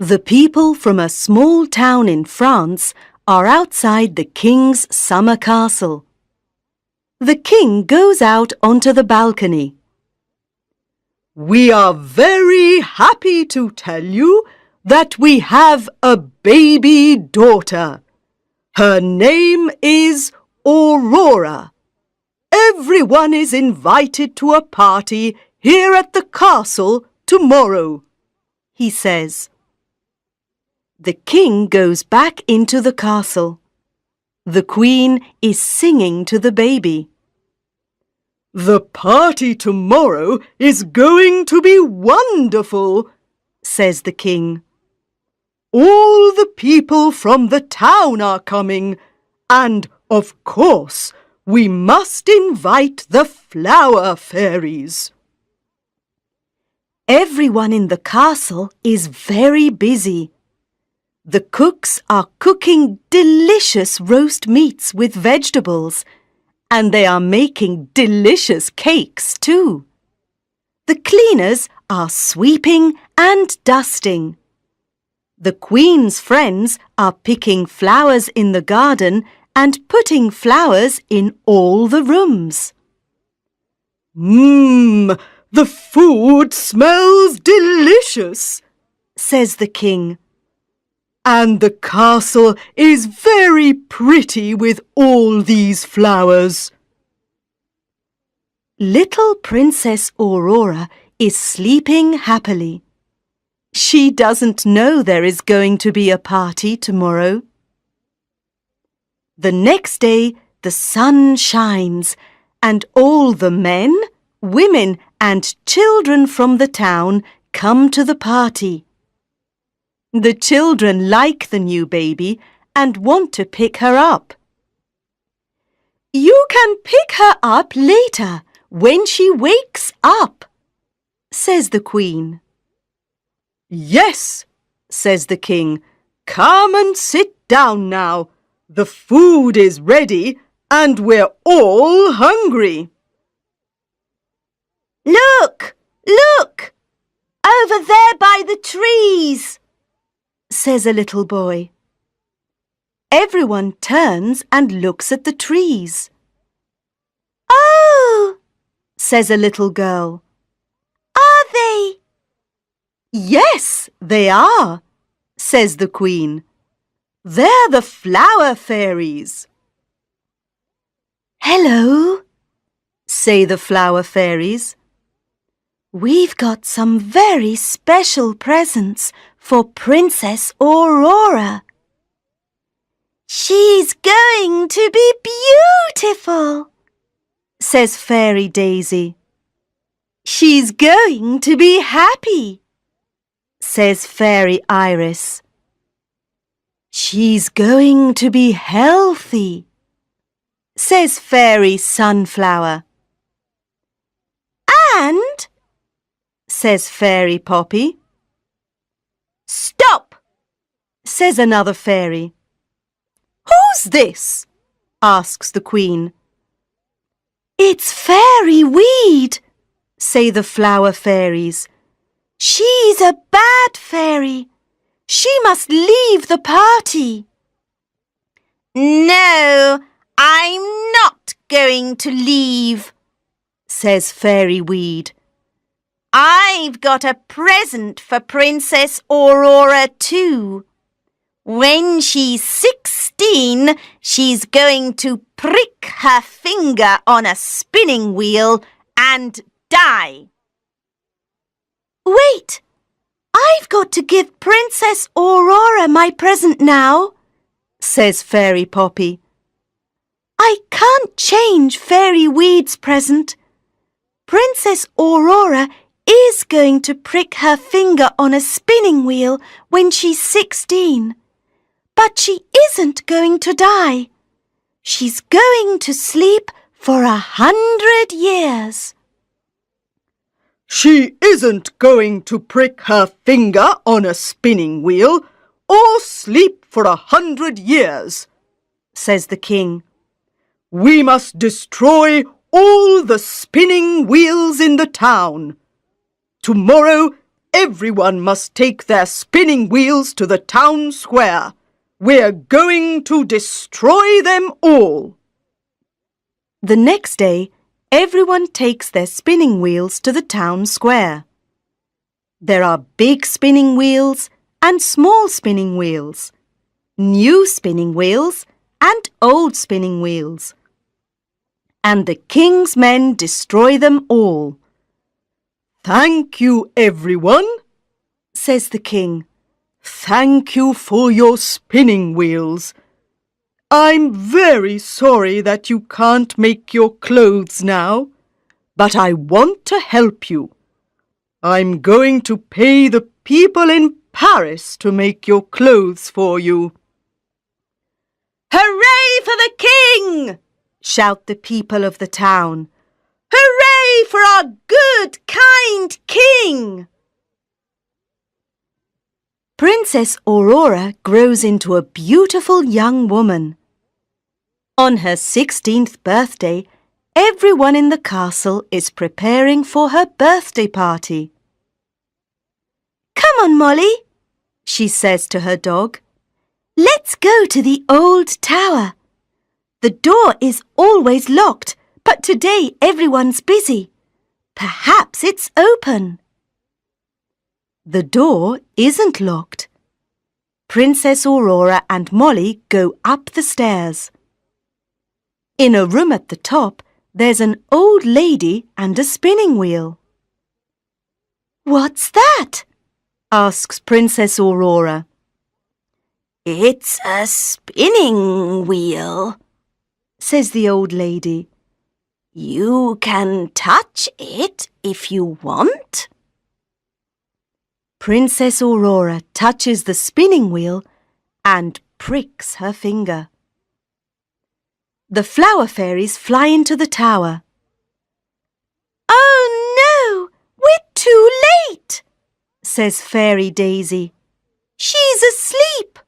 The people from a small town in France are outside the king's summer castle. The king goes out onto the balcony. "We are very happy to tell you that we have a baby daughter. Her name is Aurora. Everyone is invited to a party here at the castle tomorrow," he says. The king goes back into the castle. The queen is singing to the baby. "The party tomorrow is going to be wonderful," says the king. "All the people from the town are coming, and, of course, we must invite the flower fairies." Everyone in the castle is very busy. The cooks are cooking delicious roast meats with vegetables, and they are making delicious cakes too. The cleaners are sweeping and dusting. The Queen's friends are picking flowers in the garden and putting flowers in all the rooms. The food smells delicious," says the king. "And the castle is very pretty with all these flowers." Little Princess Aurora is sleeping happily. She doesn't know there is going to be a party tomorrow. The next day, the sun shines, and all the men, women, and children from the town come to the party. The children like the new baby and want to pick her up. "You can pick her up later, when she wakes up," says the Queen. "Yes," says the king. "Come and sit down now. The food is ready and we're all hungry." "Look! Look! Over there by the trees!" says a little boy. Everyone turns and looks at the trees. "Oh!" says a little girl. "Are they?" "Yes, they are," says the Queen. "They're the flower fairies." "Hello," say the flower fairies. "We've got some very special presents for Princess Aurora. She's going to be beautiful," says Fairy Daisy. "She's going to be happy," says Fairy Iris. "She's going to be healthy," says Fairy Sunflower. "And," says Fairy Poppy. "Stop," says another fairy. "Who's this?" asks the Queen. "It's Fairy Weed," say the flower fairies. "She's a bad fairy. She must leave the party." "No, I'm not going to leave," says Fairy Weed. "I've got a present for Princess Aurora too. When she's 16, she's going to prick her finger on a spinning wheel and die." "Wait! I've got to give Princess Aurora my present now," says Fairy Poppy. "I can't change Fairy Weed's present. Princess Aurora is going to prick her finger on a spinning wheel when she's 16. But she isn't going to die. She's going to sleep for 100 years. "She isn't going to prick her finger on a spinning wheel or sleep for 100 years, says the king. "We must destroy all the spinning wheels in the town. Tomorrow, everyone must take their spinning wheels to the town square. We're going to destroy them all." The next day, everyone takes their spinning wheels to the town square. There are big spinning wheels and small spinning wheels, new spinning wheels and old spinning wheels. And the king's men destroy them all. "Thank you, everyone," says the king. "Thank you for your spinning wheels. I'm very sorry that you can't make your clothes now, but I want to help you. I'm going to pay the people in Paris to make your clothes for you." "Hooray for the king!" shout the people of the town. "Hooray for our good, kind king!" Princess Aurora grows into a beautiful young woman. On her 16th birthday, everyone in the castle is preparing for her birthday party. "Come on, Molly," she says to her dog. "Let's go to the old tower. The door is always locked, but today everyone's busy. Perhaps it's open." The door isn't locked. Princess Aurora and Molly go up the stairs. In a room at the top, there's an old lady and a spinning wheel. "What's that?" asks Princess Aurora. "It's a spinning wheel," says the old lady. "You can touch it if you want." Princess Aurora touches the spinning wheel and pricks her finger. The flower fairies fly into the tower. "Oh no, we're too late," says Fairy Daisy. "She's asleep."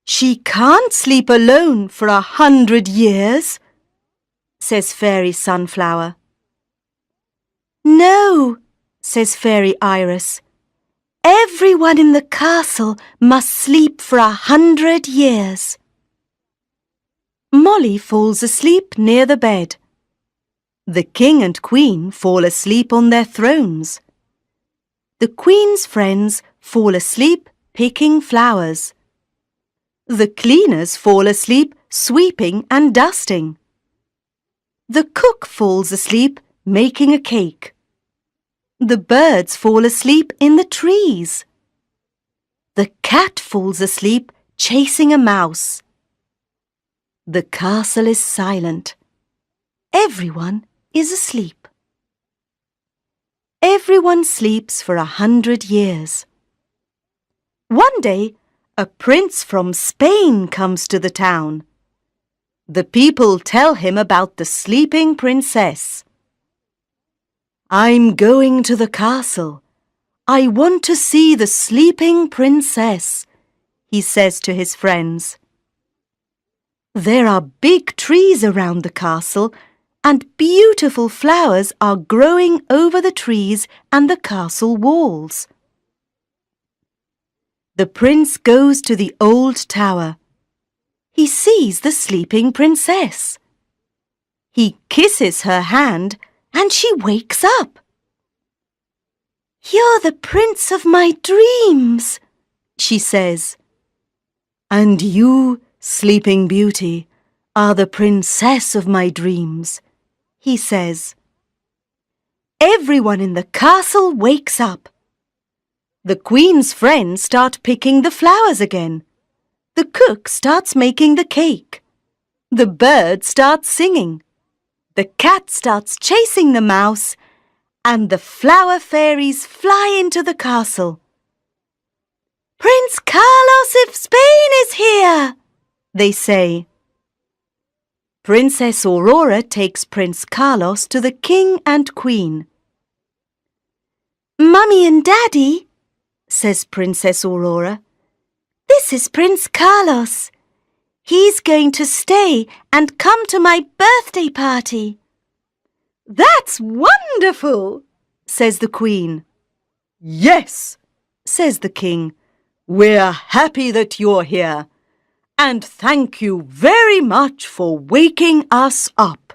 "She can't sleep alone for 100 years," says Fairy Sunflower. "No," says Fairy Iris. "Everyone in the castle must sleep for 100 years." Molly falls asleep near the bed. The king and queen fall asleep on their thrones. The queen's friends fall asleep picking flowers. The cleaners fall asleep sweeping and dusting. The cook falls asleep making a cake. The birds fall asleep in the trees. The cat falls asleep chasing a mouse. The castle is silent. Everyone is asleep. Everyone sleeps for 100 years. One day, a prince from Spain comes to the town. The people tell him about the sleeping princess. "I'm going to the castle. I want to see the sleeping princess," he says to his friends. There are big trees around the castle, and beautiful flowers are growing over the trees and the castle walls. The prince goes to the old tower. He sees the sleeping princess. He kisses her hand and she wakes up. "You're the prince of my dreams," she says. "And you, Sleeping Beauty, are the princess of my dreams," he says. Everyone in the castle wakes up. The queen's friends start picking the flowers again. The cook starts making the cake. The bird starts singing. The cat starts chasing the mouse, and the flower fairies fly into the castle. "Prince Carlos of Spain is here," they say. Princess Aurora takes Prince Carlos to the king and queen. "Mummy and Daddy," says Princess Aurora, "this is Prince Carlos. He's going to stay and come to my birthday party." "That's wonderful," says the queen. Yes, says the king. we're happy that you're here. And thank you very much for waking us up.